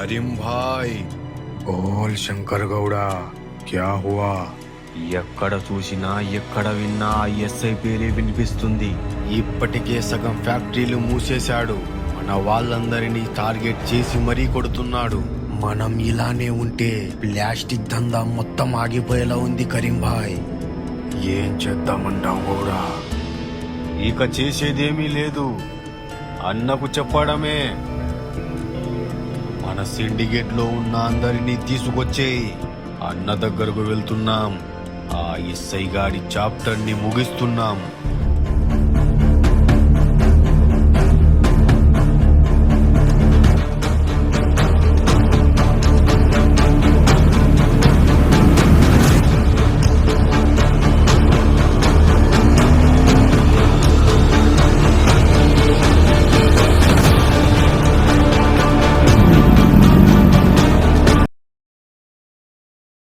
करीम भाई बोल शंकर गौड़ा क्या हुआ? ఎక్కడ చూసినా ఎక్కడ విన్నా ఎస్ఐ పేరే వినిపిస్తుంది. ఇప్పటికే సగం ఫ్యాక్టరీలు మూసేశాడు. మన వాళ్ళందరినీ టార్గెట్ చేసి మరీ కొడుతున్నాడు. మనం ఇలానే ఉంటే ప్లాస్టిక్ దందా మొత్తం ఆగిపోయేలా ఉంది కరీం భాయ్. ఏం చేద్దామంటావు గౌడా? ఇక చేసేదేమీ లేదు, అన్నకు చెప్పడమే. మన సిండికేట్ లో ఉన్న అందరినీ తీసుకొచ్చేయి. అన్న దగ్గరకు వెళ్తున్నాం. ఆ ఎస్ఐ గాడి చాప్టర్ ని ముగిస్తున్నాం.